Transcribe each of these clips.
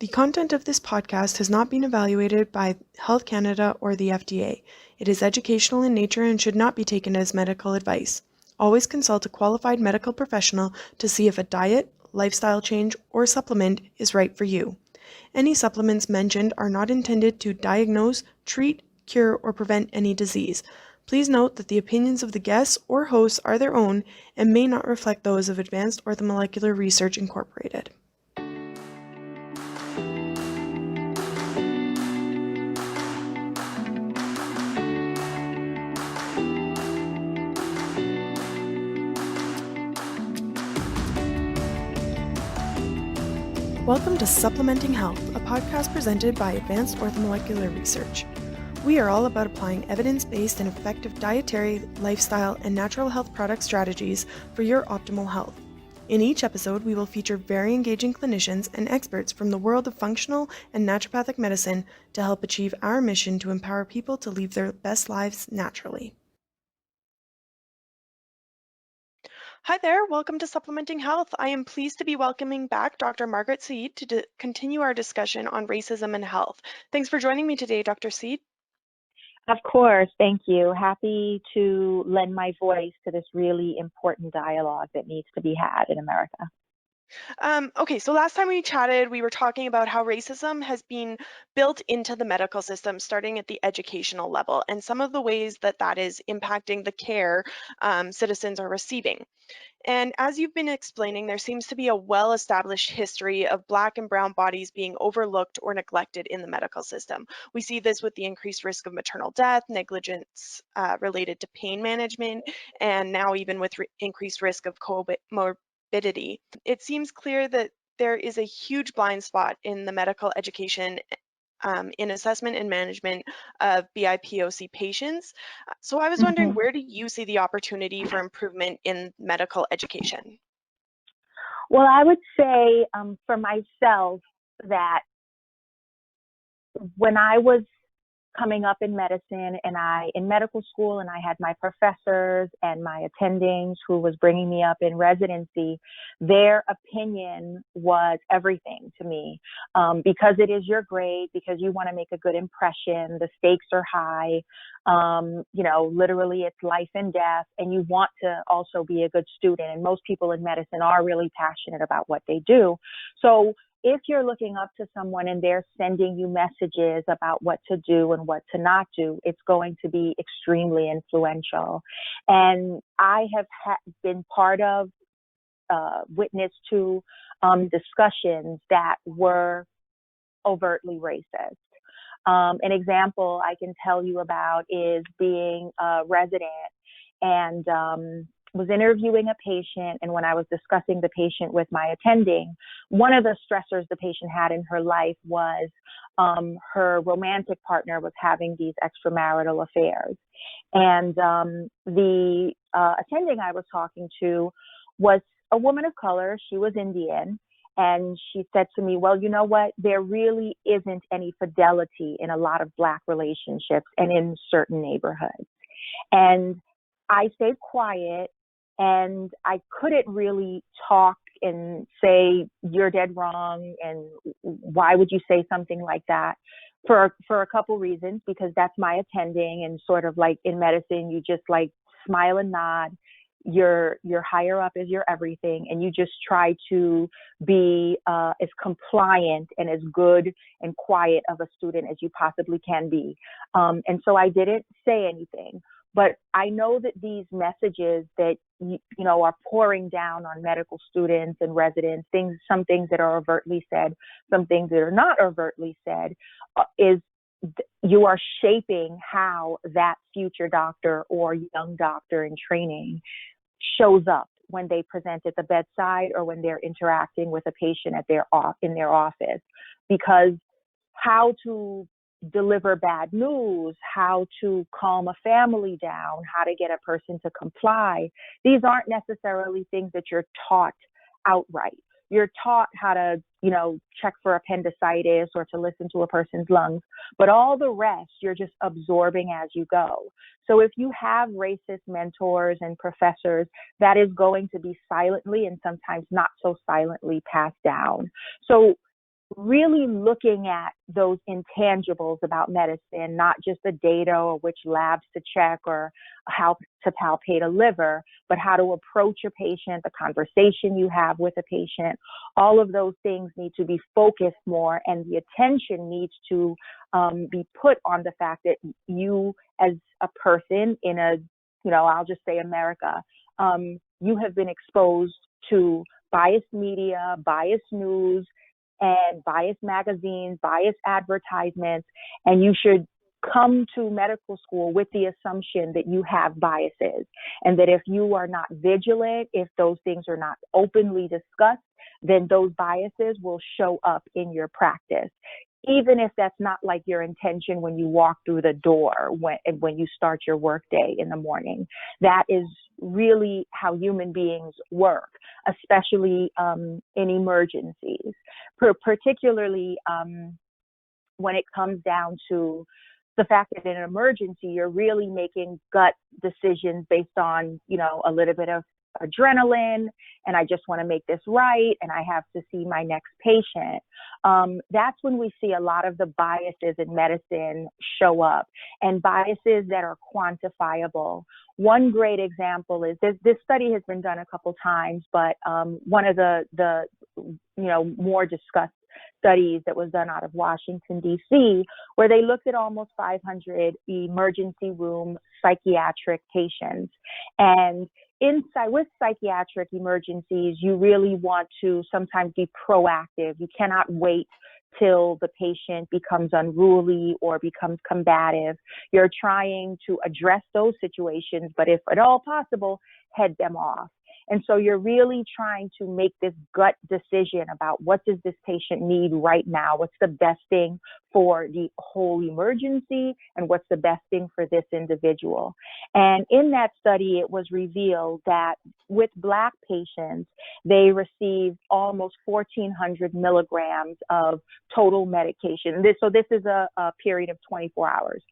The content of this podcast has not been evaluated by Health Canada or the FDA. It is educational in nature and should not be taken as medical advice. Always consult a qualified medical professional to see if a diet, lifestyle change, or supplement is right for you. Any supplements mentioned are not intended to diagnose, treat, cure, or prevent any disease. Please note that the opinions of the guests or hosts are their own and may not reflect those of Advanced Orthomolecular Research Incorporated. Welcome to Supplementing Health, a podcast presented by Advanced Orthomolecular Research. We are all about applying evidence-based and effective dietary, lifestyle, and natural health product strategies for your optimal health. In each episode, we will feature very engaging clinicians and experts from the world of functional and naturopathic medicine to help achieve our mission to empower people to live their best lives naturally. Hi there, welcome to Supplementing Health. I am pleased to be welcoming back Dr. Margaret Saeed to continue our discussion on racism and health. Thanks for joining me today, Dr. Saeed. Of course, thank you. Happy to lend my voice to this really important dialogue that needs to be had in America. Okay, so last time we chatted, we were talking about how racism has been built into the medical system, starting at the educational level, and some of the ways that that is impacting the care citizens are receiving. And as you've been explaining, there seems to be a well-established history of Black and Brown bodies being overlooked or neglected in the medical system. We see this with the increased risk of maternal death, negligence related to pain management, and now even with increased risk of morbidity. It seems clear that there is a huge blind spot in the medical education in assessment and management of BIPOC patients. So I was wondering, where do you see the opportunity for improvement in medical education? Well, I would say for myself that when I was coming up in medicine and in medical school, and I had my professors and my attendings who was bringing me up in residency, their opinion was everything to me, because it is your grade, because you want to make a good impression. The stakes are high. Literally it's life and death, and you want to also be a good student. And most people in medicine are really passionate about what they do. So if you're looking up to someone and they're sending you messages about what to do and what to not do, it's going to be extremely influential. And I have been part of, witness to discussions that were overtly racist. An example I can tell you about is being a resident and was interviewing a patient, and when I was discussing the patient with my attending, one of the stressors the patient had in her life was her romantic partner was having these extramarital affairs. And the attending I was talking to was a woman of color. She was Indian. And she said to me, well, you know what? There really isn't any fidelity in a lot of Black relationships and in certain neighborhoods. And I stayed quiet, and I couldn't really talk and say, you're dead wrong, and why would you say something like that? For a couple reasons, because that's my attending, and sort of like in medicine, you just like smile and nod. Your higher up is your everything, and you just try to be as compliant and as good and quiet of a student as you possibly can be. And so I didn't say anything. But I know that these messages that are pouring down on medical students and residents, some things that are overtly said, some things that are not overtly said, is you are shaping how that future doctor or young doctor in training shows up when they present at the bedside or when they're interacting with a patient in their office. Because how to deliver bad news, how to calm a family down, how to get a person to comply, these aren't necessarily things that you're taught outright. You're taught how to, check for appendicitis or to listen to a person's lungs, but all the rest you're just absorbing as you go. So if you have racist mentors and professors, that is going to be silently and sometimes not so silently passed down. So really looking at those intangibles about medicine, not just the data or which labs to check or how to palpate a liver, but how to approach a patient, the conversation you have with a patient. All of those things need to be focused more, and the attention needs to be put on the fact that you, as a person in a, I'll just say America, you have been exposed to biased media, biased news, and biased magazines, biased advertisements, and you should come to medical school with the assumption that you have biases, and that if you are not vigilant, if those things are not openly discussed, then those biases will show up in your practice, even if that's not like your intention when you walk through the door when you start your workday in the morning. That is really how human beings work, especially in emergencies, particularly when it comes down to the fact that in an emergency, you're really making gut decisions based on, a little bit of adrenaline, and I just want to make this right, and I have to see my next patient. That's when we see a lot of the biases in medicine show up, and biases that are quantifiable. One great example is this study has been done a couple times, but one of the more discussed studies that was done out of Washington, D.C., where they looked at almost 500 emergency room psychiatric patients. And with psychiatric emergencies, you really want to sometimes be proactive. You cannot wait till the patient becomes unruly or becomes combative. You're trying to address those situations, but if at all possible, head them off. And so you're really trying to make this gut decision about what does this patient need right now? What's the best thing for the whole emergency, and what's the best thing for this individual? And in that study, it was revealed that with Black patients, they received almost 1,400 milligrams of total medication. This is a period of 24 hours.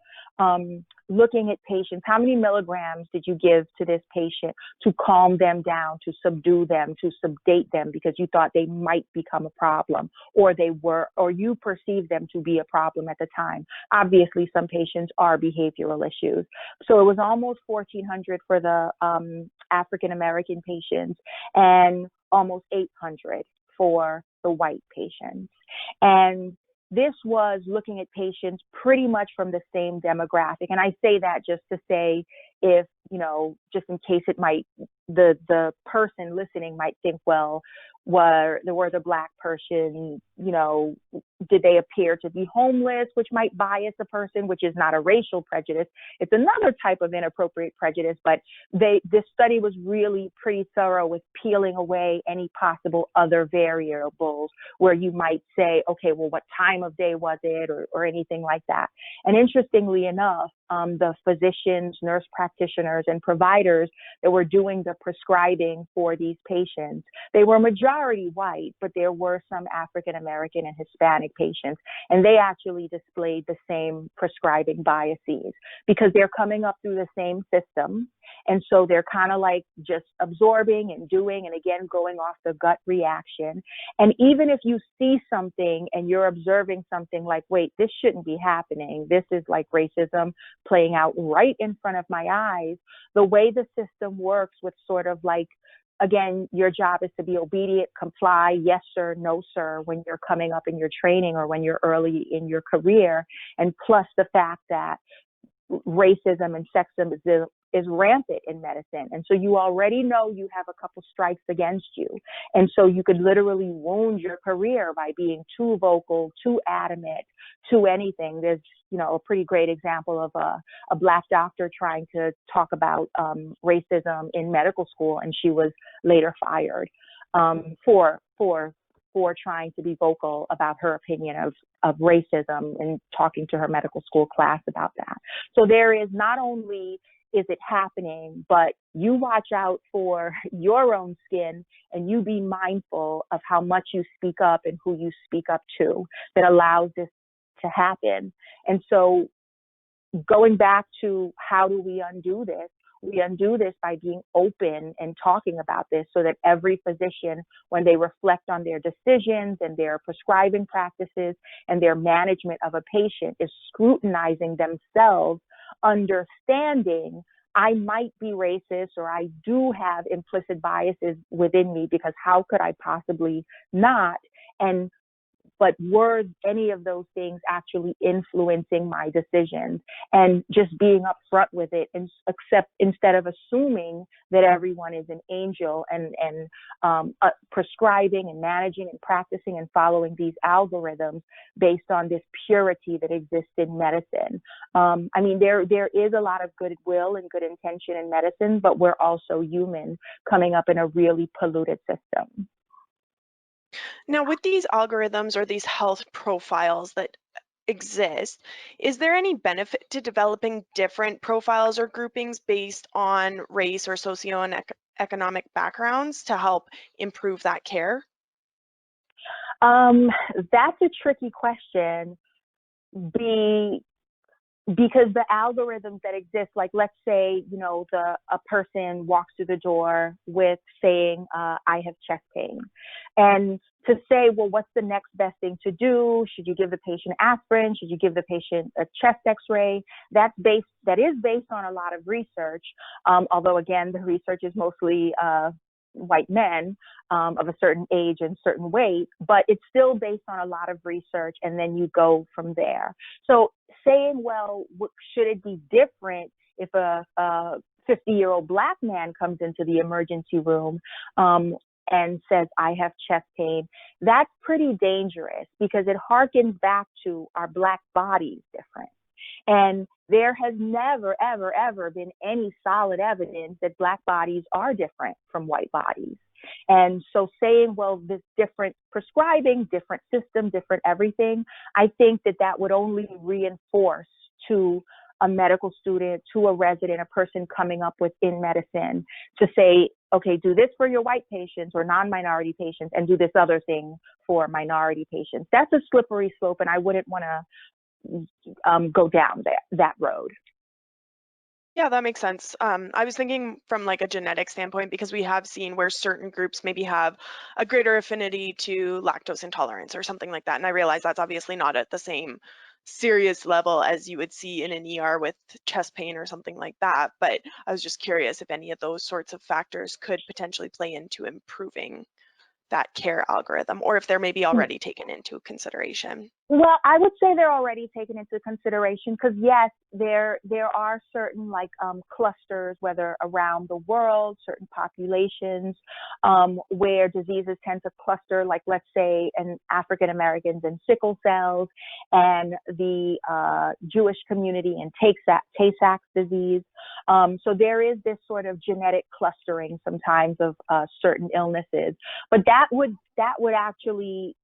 Looking at patients, how many milligrams did you give to this patient to calm them down, to subdue them, to sedate them because you thought they might become a problem, or you perceived them to be a problem at the time? Obviously, some patients are behavioral issues. So it was almost 1,400 for the African American patients and almost 800 for the white patients. And this was looking at patients pretty much from the same demographic. And I say that just to say, if, just in case the person listening might think, well, was the Black person, did they appear to be homeless, which might bias a person, which is not a racial prejudice. It's another type of inappropriate prejudice, but this study was really pretty thorough with peeling away any possible other variables where you might say, okay, well, what time of day was it, or anything like that. And interestingly enough, the physicians, nurse practitioners, and providers that were doing the prescribing for these patients, they were majority white, but there were some African American and Hispanic patients, and they actually displayed the same prescribing biases because they're coming up through the same system. And so they're kind of like just absorbing and doing, and again, going off the gut reaction. And even if you see something and you're observing something like, wait, this shouldn't be happening, this is like racism playing out right in front of my eyes, the way the system works with sort of like, again, your job is to be obedient, comply, yes, sir, no, sir, when you're coming up in your training or when you're early in your career. And plus the fact that racism and sexism is rampant in medicine. And so you already know you have a couple strikes against you. And so you could literally wound your career by being too vocal, too adamant, to anything. There's, a pretty great example of a Black doctor trying to talk about racism in medical school, and she was later fired for trying to be vocal about her opinion of racism and talking to her medical school class about that. So there is not only is it happening, but you watch out for your own skin and you be mindful of how much you speak up and who you speak up to that allows this to happen. And so going back to how do we undo this? we undo this by being open and talking about this so that every physician, when they reflect on their decisions and their prescribing practices and their management of a patient, is scrutinizing themselves, understanding I might be racist or I do have implicit biases within me, because how could I possibly not? And but were any of those things actually influencing my decisions? And just being upfront with it, and accept, instead of assuming that everyone is an angel and prescribing and managing and practicing and following these algorithms based on this purity that exists in medicine. I mean, there is a lot of goodwill and good intention in medicine, but we're also human coming up in a really polluted system. Now, with these algorithms or these health profiles that exist, is there any benefit to developing different profiles or groupings based on race or socioeconomic backgrounds to help improve that care? That's a tricky question. Be because the algorithms that exist, like let's say, a person walks through the door with saying, I have chest pain. And to say, well, what's the next best thing to do? Should you give the patient aspirin? Should you give the patient a chest x-ray? That is based on a lot of research. Although again, the research is mostly white men of a certain age and certain weight, but it's still based on a lot of research, and then you go from there. So saying, well, should it be different if a 50-year-old Black man comes into the emergency room and says, I have chest pain, that's pretty dangerous, because it harkens back to our Black bodies different. And there has never, ever, ever been any solid evidence that Black bodies are different from white bodies. And so saying, well, this different prescribing, different system, different everything, I think that would only reinforce to a medical student, to a resident, a person coming up within medicine, to say, okay, do this for your white patients or non-minority patients, and do this other thing for minority patients. That's a slippery slope, and I wouldn't want to go down that road. Yeah, that makes sense. I was thinking from like a genetic standpoint, because we have seen where certain groups maybe have a greater affinity to lactose intolerance or something like that. And I realize that's obviously not at the same serious level as you would see in an ER with chest pain or something like that. But I was just curious if any of those sorts of factors could potentially play into improving that care algorithm, or if they're maybe already taken into consideration. Well, I would say they're already taken into consideration, because yes, there are certain clusters, whether around the world, certain populations where diseases tend to cluster, like let's say in African Americans and sickle cells, and the Jewish community and Tay-Sachs disease. So there is this sort of genetic clustering sometimes of certain illnesses, but that would actually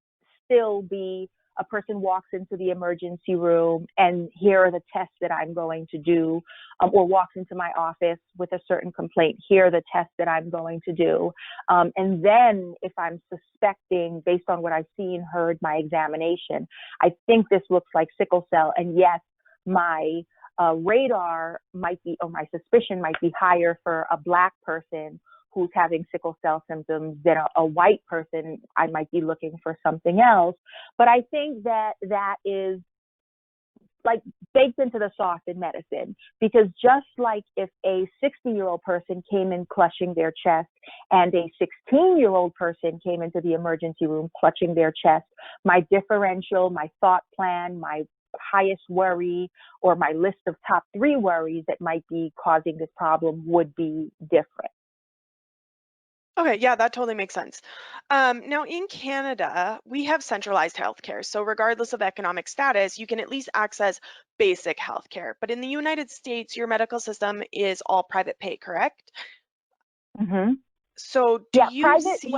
still be, a person walks into the emergency room and here are the tests that I'm going to do, or walks into my office with a certain complaint, here are the tests that I'm going to do. And then if I'm suspecting, based on what I've seen, heard, my examination, I think this looks like sickle cell, and yes, my radar might be, or my suspicion might be higher for a Black person who's having sickle cell symptoms than a white person. I might be looking for something else. But I think that is like baked into the sauce in medicine, because just like if a 60-year-old person came in clutching their chest and a 16-year-old person came into the emergency room clutching their chest, my differential, my thought plan, my highest worry, or my list of top 3 worries that might be causing this problem would be different. Okay, yeah, that totally makes sense. Now, in Canada, we have centralized healthcare. So, regardless of economic status, you can at least access basic healthcare. But in the United States, your medical system is all private pay, correct? Mm-hmm. So, do Yeah, you private, see?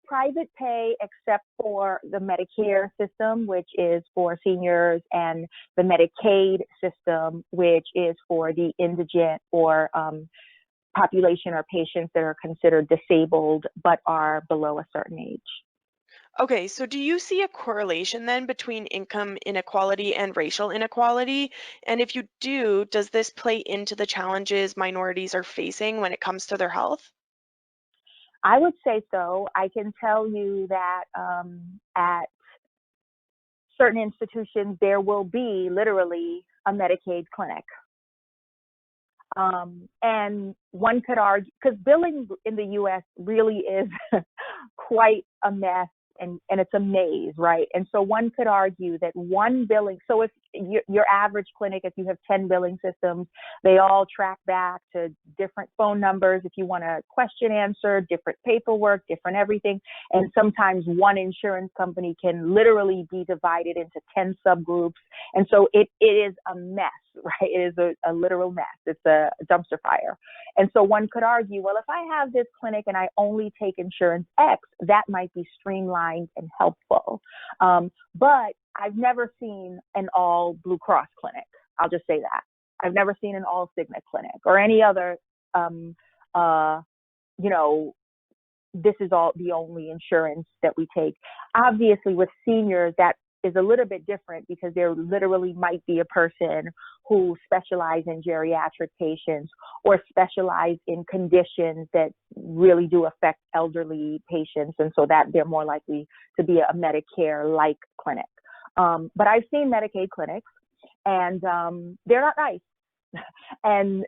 private pay, except for the Medicare system, which is for seniors, and the Medicaid system, which is for the indigent or population or patients that are considered disabled but are below a certain age. Okay, so do you see a correlation then between income inequality and racial inequality? And if you do, does this play into the challenges minorities are facing when it comes to their health? I would say so. I can tell you that at certain institutions, there will be literally a Medicaid clinic. And one could argue, because billing in the US really is quite a mess, and it's a maze, right? And so one could argue that one billing, so if your average clinic, if you have 10 billing systems, they all track back to different phone numbers. If you want a question answered, different paperwork, different everything. And sometimes one insurance company can literally be divided into 10 subgroups. And so it is a mess, right? It is a literal mess. It's a dumpster fire. And so one could argue, well, if I have this clinic and I only take insurance X, that might be streamlined and helpful. But I've never seen an all Blue Cross clinic. I'll just say that. I've never seen an all Cigna clinic or any other, you know, this is all the only insurance that we take. Obviously, with seniors, that is a little bit different because there literally might be a person who specializes in geriatric patients or specialize in conditions that really do affect elderly patients, and so that they're more likely to be a Medicare-like clinic. But I've seen Medicaid clinics, and they're not nice. And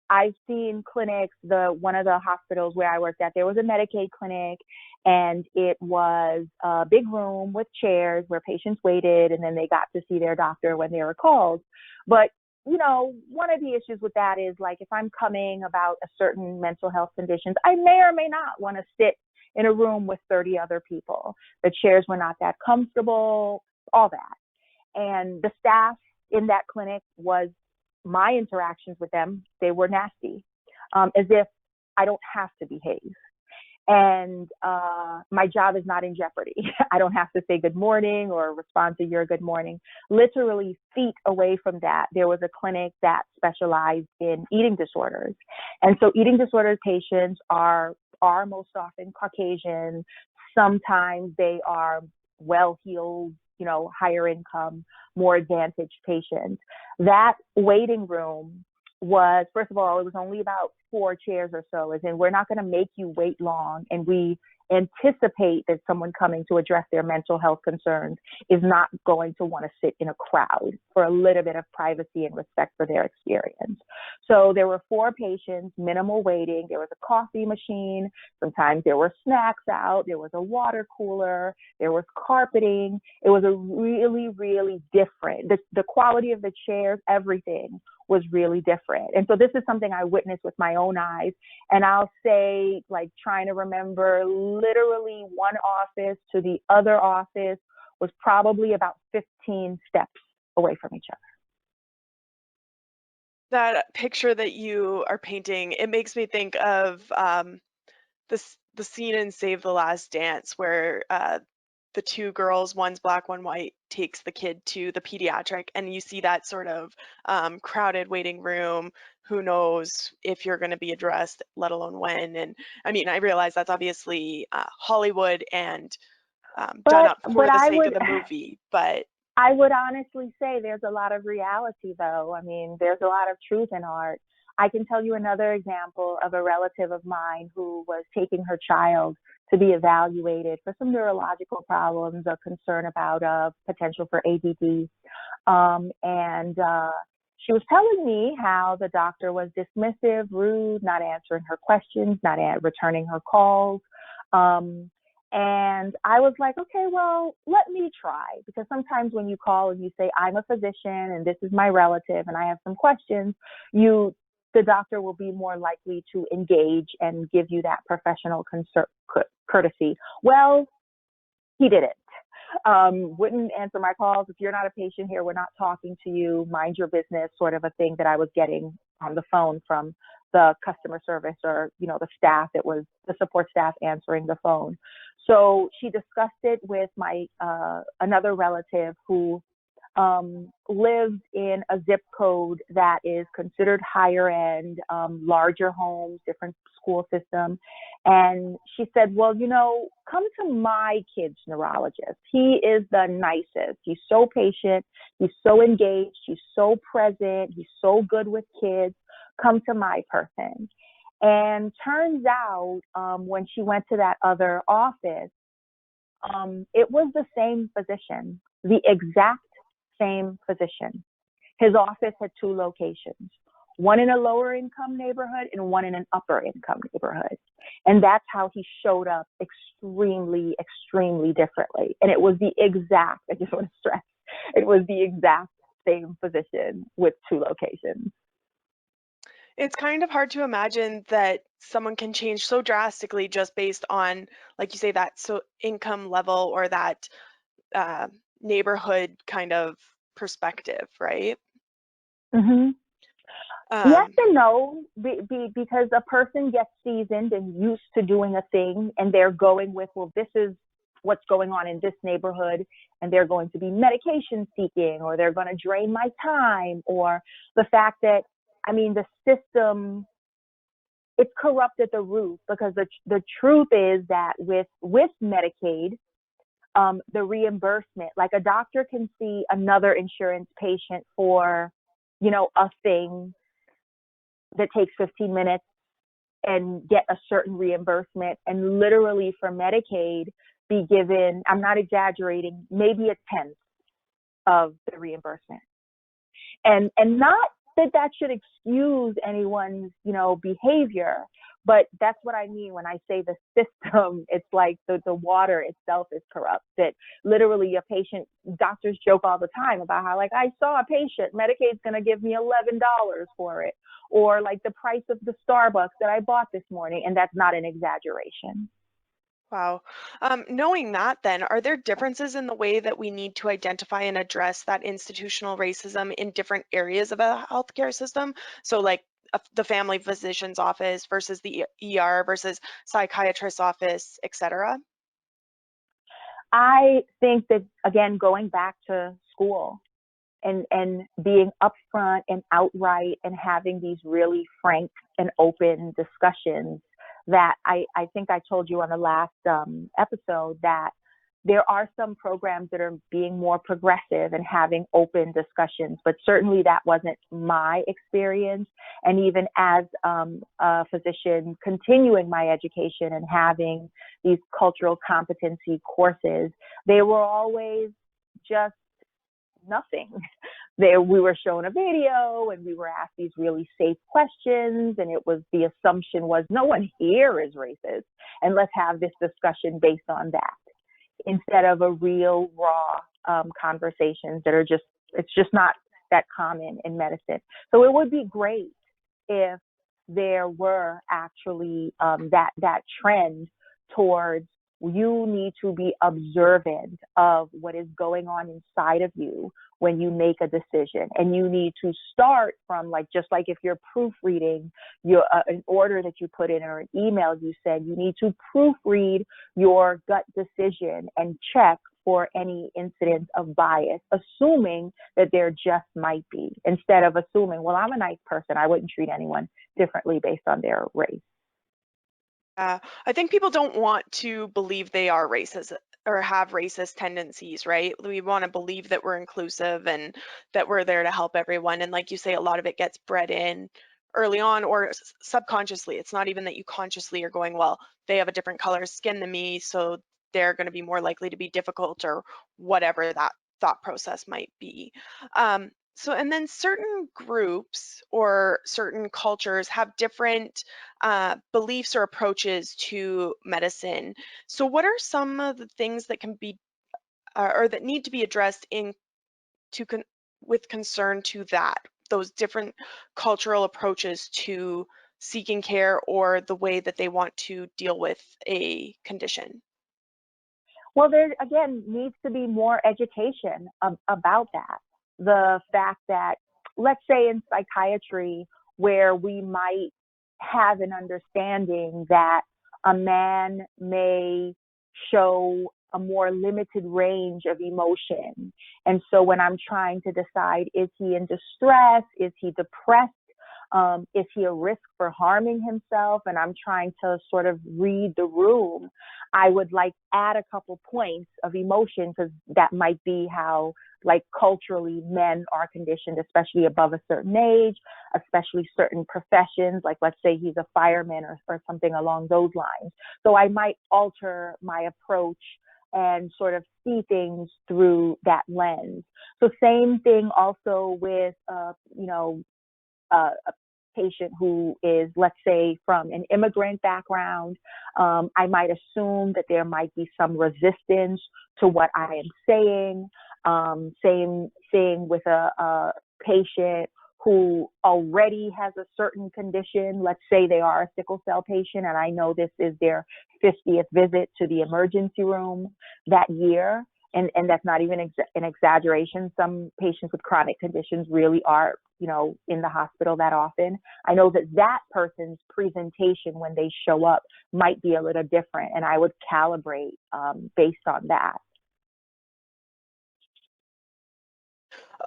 I've seen clinics, one of the hospitals where I worked at, there was a Medicaid clinic, and it was a big room with chairs where patients waited, and then they got to see their doctor when they were called. But, you know, one of the issues with that is, like, if I'm coming about a certain mental health conditions, I may or may not want to sit in a room with 30 other people. The chairs were not that comfortable, all that. And the staff in that clinic was, my interactions with them, they were nasty, as if I don't have to behave. And my job is not in jeopardy. I don't have to say good morning or respond to your good morning. Literally feet away from that, there was a clinic that specialized in eating disorders. And so eating disorder patients are most often Caucasian. Sometimes they are well-heeled, you know, higher income, more advantaged patients. That waiting room was, first of all, it was only about 4 chairs or so, as in we're not going to make you wait long, and we anticipate that someone coming to address their mental health concerns is not going to want to sit in a crowd for a little bit of privacy and respect for their experience. So there were 4 patients, minimal waiting. There was a coffee machine. Sometimes there were snacks out. There was a water cooler. There was carpeting. It was a really, really different, the quality of the chairs, everything was really different. And so this is something I witnessed with my own eyes. And I'll say, like, trying to remember, literally one office to the other office was probably about 15 steps away from each other. That picture that you are painting, it makes me think of the scene in Save the Last Dance where the 2 girls, one's black, one white, takes the kid to the pediatric, and you see that sort of crowded waiting room. Who knows if you're going to be addressed, let alone when. And I mean, I realize that's obviously Hollywood and done But up for the I sake of would the movie, but I would honestly say there's a lot of reality, though. I mean, there's a lot of truth in art. I can tell you another example of a relative of mine who was taking her child to be evaluated for some neurological problems, a concern about potential for ADD. And she was telling me how the doctor was dismissive, rude, not answering her questions, not returning her calls. Um, and I was like, okay, well, let me try. Because sometimes when you call and you say, I'm a physician and this is my relative and I have some questions, the doctor will be more likely to engage and give you that professional courtesy. Well, he didn't. Wouldn't answer my calls. If you're not a patient here, we're not talking to you. Mind your business, sort of a thing that I was getting on the phone from the customer service, or, you know, the staff that was the support staff answering the phone. So she discussed it with my another relative who lived in a zip code that is considered higher end, larger homes, different school system. And she said, well, come to my kid's neurologist. He is the nicest. He's so patient. He's so engaged. He's so present. He's so good with kids. Come to my person. And turns out when she went to that other office, it was the same physician, the exact same physician. His office had two locations, one in a lower income neighborhood and one in an upper income neighborhood. And that's how he showed up extremely, extremely differently. And it was I just want to stress, it was the exact same physician with two locations. It's kind of hard to imagine that someone can change so drastically just based on, like you say, that income level or that uh, neighborhood kind of perspective, right? Mm-hmm. Yes Um, and no, because a person gets seasoned and used to doing a thing, and they're going with, well, this is what's going on in this neighborhood, and they're going to be medication seeking, or they're going to drain my time, or the fact that, the system, it's corrupt at the root, because the truth is that with Medicaid, the reimbursement, like a doctor can see another insurance patient for, a thing that takes 15 minutes and get a certain reimbursement, and literally for Medicaid be given, I'm not exaggerating, maybe a tenth of the reimbursement. And not that should excuse anyone's, behavior, but that's what I mean when I say the system. It's like the water itself is corrupt, that literally doctors joke all the time about how, like, I saw a patient, Medicaid's going to give me $11 for it, or like the price of the Starbucks that I bought this morning. And that's not an exaggeration. wow. Knowing that, then, are there differences in the way that we need to identify and address that institutional racism in different areas of a healthcare system? So, like the family physician's office versus the ER versus psychiatrist's office, etc. I think that, again, going back to school and being upfront and outright and having these really frank and open discussions, that I think I told you on the last episode that there are some programs that are being more progressive and having open discussions, but certainly that wasn't my experience. And even as a physician continuing my education and having these cultural competency courses, they were always just nothing. We were shown a video and we were asked these really safe questions, and the assumption was no one here is racist, and let's have this discussion based on that, instead of a real raw conversations that are it's just not that common in medicine. So it would be great if there were actually that trend towards, you need to be observant of what is going on inside of you when you make a decision. And you need to start from, like, just like if you're proofreading an order that you put in or an email you send, you need to proofread your gut decision and check for any incidents of bias, assuming that there just might be, instead of assuming, well, I'm a nice person, I wouldn't treat anyone differently based on their race. I think people don't want to believe they are racist or have racist tendencies, right? We want to believe that we're inclusive and that we're there to help everyone. And like you say, a lot of it gets bred in early on or subconsciously. It's not even that you consciously are going, well, they have a different color skin than me, so they're going to be more likely to be difficult, or whatever that thought process might be. And then certain groups or certain cultures have different beliefs or approaches to medicine. So what are some of the things that can be or that need to be addressed with concern to those different cultural approaches to seeking care or the way that they want to deal with a condition? Well, there again needs to be more education about that. The fact that, let's say in psychiatry, where we might have an understanding that a man may show a more limited range of emotion. And so when I'm trying to decide, is he in distress? Is he depressed? Is he a risk for harming himself? And I'm trying to sort of read the room. I would like add a couple points of emotion, because that might be how like culturally men are conditioned, especially above a certain age, especially certain professions, like let's say he's a fireman or something along those lines. So I might alter my approach and sort of see things through that lens. So same thing also with, a patient who is, let's say, from an immigrant background. I might assume that there might be some resistance to what I am saying. Same thing with a patient who already has a certain condition. Let's say they are a sickle cell patient, and I know this is their 50th visit to the emergency room that year. And that's not even an exaggeration. Some patients with chronic conditions really are, in the hospital that often. I know that person's presentation when they show up might be a little different, and I would calibrate based on that.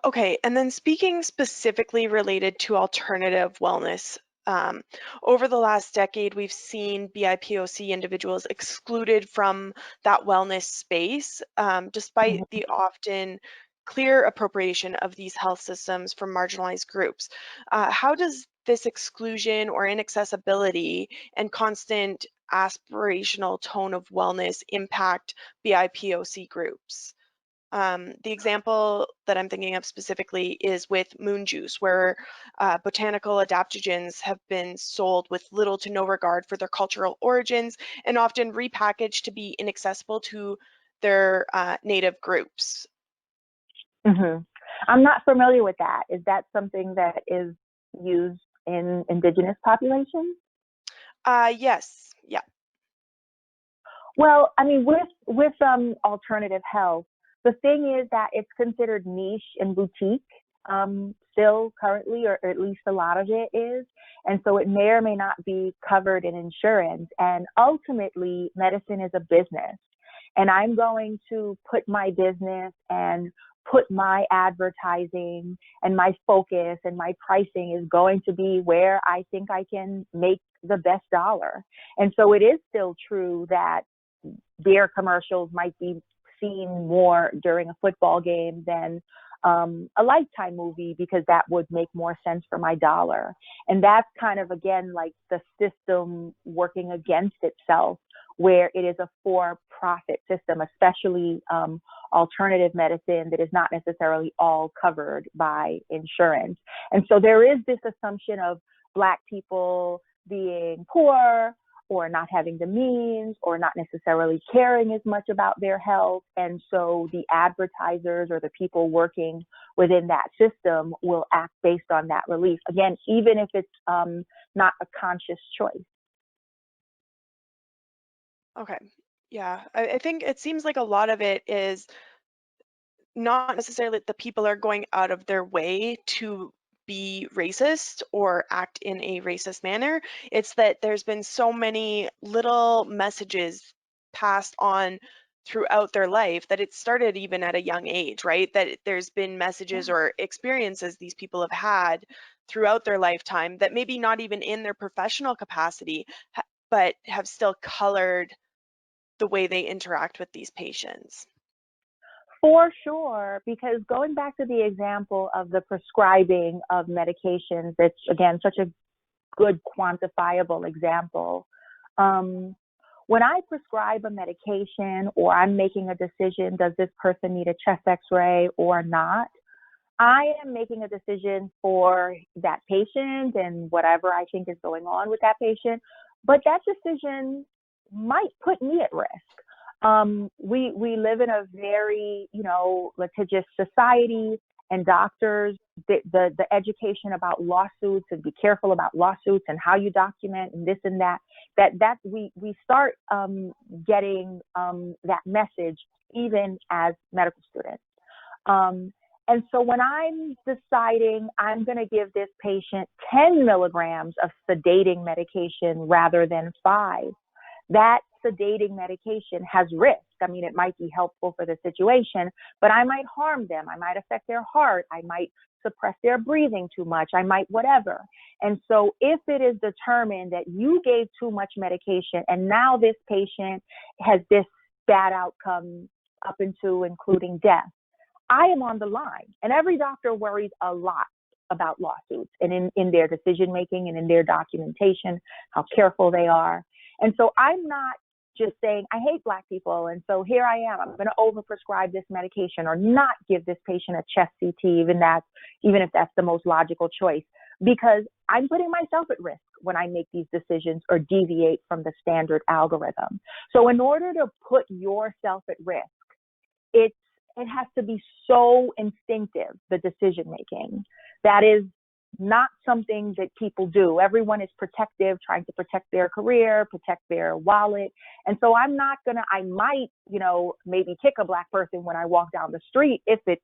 Okay, and then speaking specifically related to alternative wellness, um, over the last decade, we've seen BIPOC individuals excluded from that wellness space, despite Mhm. the often clear appropriation of these health systems from marginalized groups. How does this exclusion or inaccessibility and constant aspirational tone of wellness impact BIPOC groups? The example that I'm thinking of specifically is with moon juice, where botanical adaptogens have been sold with little to no regard for their cultural origins and often repackaged to be inaccessible to their native groups. Mhm. I'm not familiar with that. Is that something that is used in indigenous populations? Yes, yeah. Well, I mean, with alternative health, the thing is that it's considered niche and boutique still currently, or at least a lot of it is, and so it may or may not be covered in insurance. And ultimately, medicine is a business, and I'm going to put my business and put my advertising and my focus and my pricing is going to be where I think I can make the best dollar. And so it is still true that their commercials might be seen more during a football game than a Lifetime movie, because that would make more sense for my dollar. And that's kind of, again, like the system working against itself, where it is a for-profit system, especially alternative medicine that is not necessarily all covered by insurance. And so there is this assumption of Black people being poor, or not having the means, or not necessarily caring as much about their health. And so the advertisers or the people working within that system will act based on that belief. Again, even if it's not a conscious choice. Okay. Yeah, I think it seems like a lot of it is not necessarily that the people are going out of their way to be racist or act in a racist manner. It's that there's been so many little messages passed on throughout their life that it started even at a young age, right? That there's been messages Yeah. or experiences these people have had throughout their lifetime that maybe not even in their professional capacity, but have still colored the way they interact with these patients. For sure, because going back to the example of the prescribing of medications, it's again such a good quantifiable example. Um, when I prescribe a medication or I'm making a decision, does this person need a chest x-ray or not? I am making a decision for that patient and whatever I think is going on with that patient, but that decision might put me at risk. We live in a very, litigious society, and doctors, the education about lawsuits and be careful about lawsuits and how you document and this and that we start getting that message even as medical students. And so when I'm deciding I'm going to give this patient 10 milligrams of sedating medication rather than 5, that sedating medication has risk. I mean, it might be helpful for the situation, but I might harm them. I might affect their heart. I might suppress their breathing too much. I might whatever. And so if it is determined that you gave too much medication and now this patient has this bad outcome up into including death, I am on the line. And every doctor worries a lot about lawsuits and in their decision making and in their documentation, how careful they are. And so I'm not just saying, I hate Black people, and so here I am, I'm going to overprescribe this medication or not give this patient a chest CT, even if that's the most logical choice, because I'm putting myself at risk when I make these decisions or deviate from the standard algorithm. So in order to put yourself at risk, it has to be so instinctive, the decision making. That is not something that people do. Everyone is protective, trying to protect their career, protect their wallet. And so I might, maybe kick a Black person when I walk down the street if it,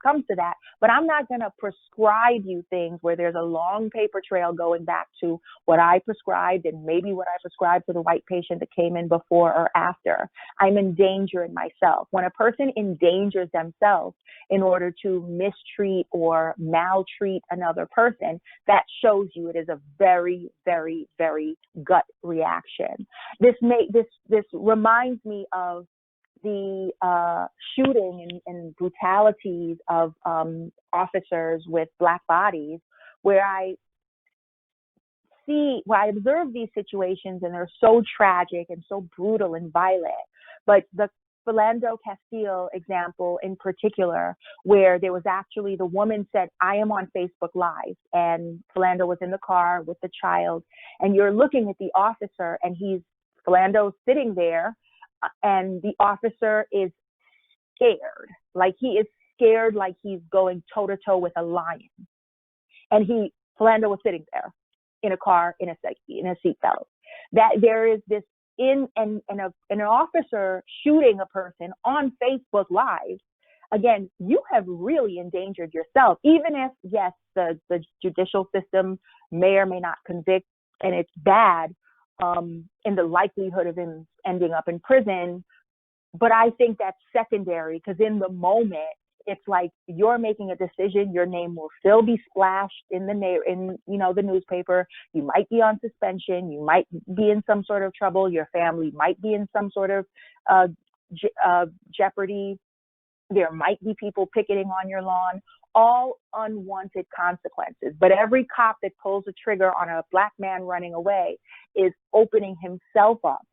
comes to that, but I'm not going to prescribe you things where there's a long paper trail going back to what I prescribed and maybe what I prescribed to the white patient that came in before or after. I'm endangering myself. When a person endangers themselves in order to mistreat or maltreat another person, that shows you it is a very, very, very gut reaction. This reminds me of the shooting and brutalities of officers with Black bodies, where I observe these situations and they're so tragic and so brutal and violent. But the Philando Castile example in particular, where there was actually, the woman said, I am on Facebook Live, and Philando was in the car with the child, and you're looking at the officer, and Philando's sitting there, and the officer is scared, like he is scared, like he's going toe to toe with a lion. And Philando was sitting there in a car in a seatbelt. That there is this an officer shooting a person on Facebook Live. Again, you have really endangered yourself, even if, yes, the judicial system may or may not convict, and it's bad in the likelihood of him ending up in prison. But I think that's secondary, because in the moment, it's like you're making a decision. Your name will still be splashed in the newspaper. You might be on suspension. You might be in some sort of trouble. Your family might be in some sort of jeopardy. There might be people picketing on your lawn. All unwanted consequences. But every cop that pulls a trigger on a Black man running away is opening himself up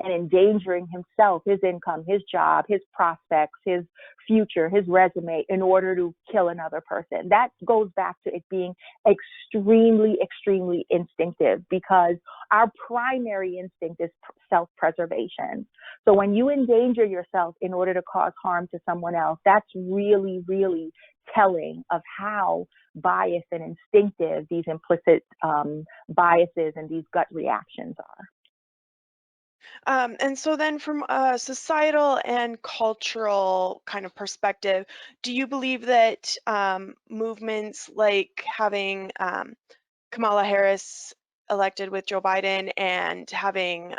and endangering himself, his income, his job, his prospects, his future, his resume, in order to kill another person. That goes back to it being extremely, extremely instinctive, because our primary instinct is self-preservation. So when you endanger yourself in order to cause harm to someone else, that's really, really telling of how biased and instinctive these implicit biases and these gut reactions are. And so then from a societal and cultural kind of perspective, do you believe that movements like having Kamala Harris elected with Joe Biden and having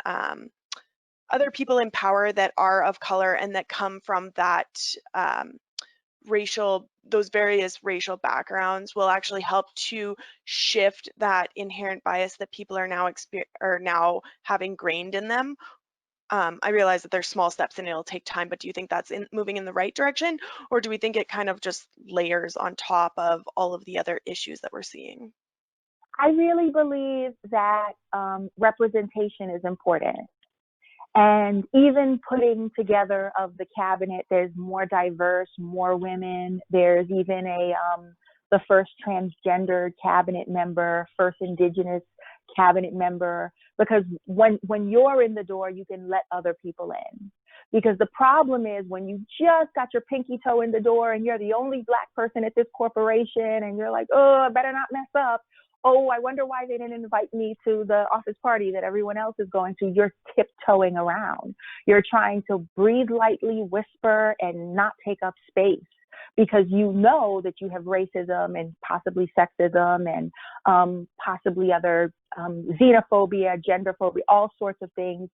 other people in power that are of color and that come from that those various racial backgrounds will actually help to shift that inherent bias that people are now having ingrained in them? I realize that there's small steps and it'll take time, but do you think that's moving in the right direction, or do we think it kind of just layers on top of all of the other issues that we're seeing? I really believe that representation is important. And even putting together of the cabinet, there's more diverse, more women. There's even the first transgendered cabinet member, first Indigenous cabinet member, because when you're in the door, you can let other people in. Because the problem is when you just got your pinky toe in the door and you're the only Black person at this corporation and you're like, oh, I better not mess up. Oh, I wonder why they didn't invite me to the office party that everyone else is going to. You're tiptoeing around. You're trying to breathe lightly, whisper, and not take up space, because you know that you have racism and possibly sexism and possibly other xenophobia, genderphobia, all sorts of things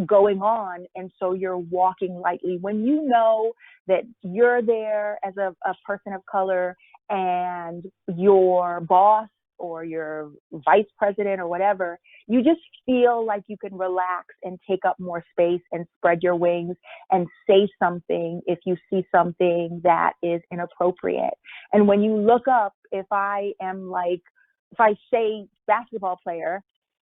going on. And so you're walking lightly. When you know that you're there as a person of color and your boss or your vice president or whatever, you just feel like you can relax and take up more space and spread your wings and say something if you see something that is inappropriate. And when you look up, if I say basketball player,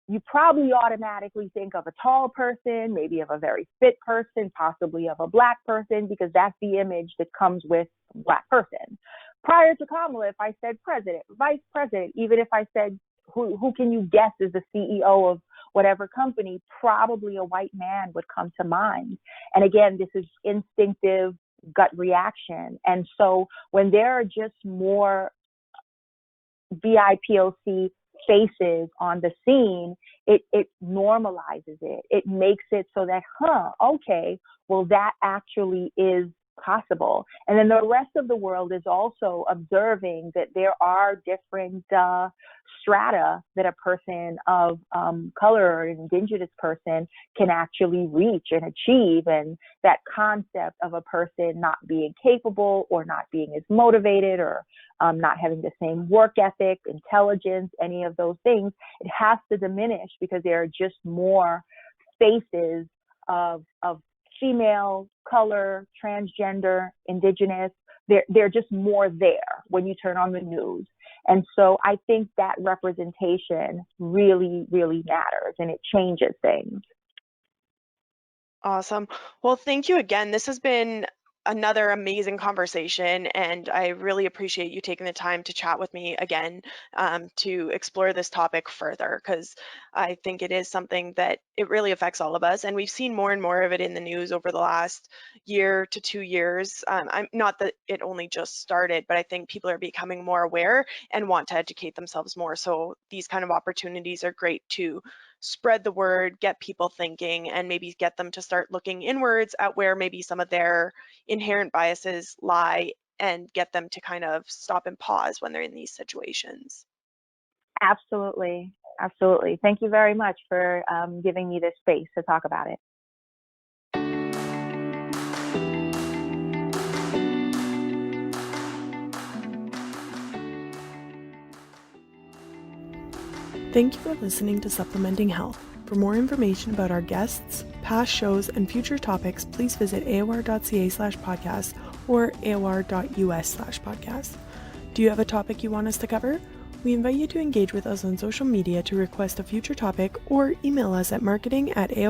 you probably automatically think of a tall person, maybe of a very fit person, possibly of a Black person, because that's the image that comes with Black person. Prior to Kamala, if I said president, vice president, even if I said who can you guess is the CEO of whatever company, probably a white man would come to mind. And again, this is instinctive gut reaction. And so when there are just more BIPOC faces on the scene, it normalizes it. It makes it so that, okay, well, that actually is possible. And then the rest of the world is also observing that there are different strata that a person of color or an indigenous person can actually reach and achieve. And that concept of a person not being capable or not being as motivated or not having the same work ethic, intelligence, any of those things, it has to diminish because there are just more faces of female, color, transgender, indigenous. They're just more there when you turn on the news. And so I think that representation really, really matters, and it changes things. Awesome. Well, thank you again. This has been another amazing conversation, and I really appreciate you taking the time to chat with me again to explore this topic further, because I think it is something that it really affects all of us, and we've seen more and more of it in the news over the last year to 2 years. I'm not that it only just started, but I think people are becoming more aware and want to educate themselves more. So these kind of opportunities are great to spread the word, get people thinking, and maybe get them to start looking inwards at where maybe some of their inherent biases lie, and get them to kind of stop and pause when they're in these situations. Absolutely. Absolutely. Thank you very much for giving me this space to talk about it. Thank you for listening to Supplementing Health. For more information about our guests, past shows, and future topics, please visit aor.ca/podcast or aor.us/podcast. Do you have a topic you want us to cover? We invite you to engage with us on social media to request a future topic or email us at marketing@aor.ca.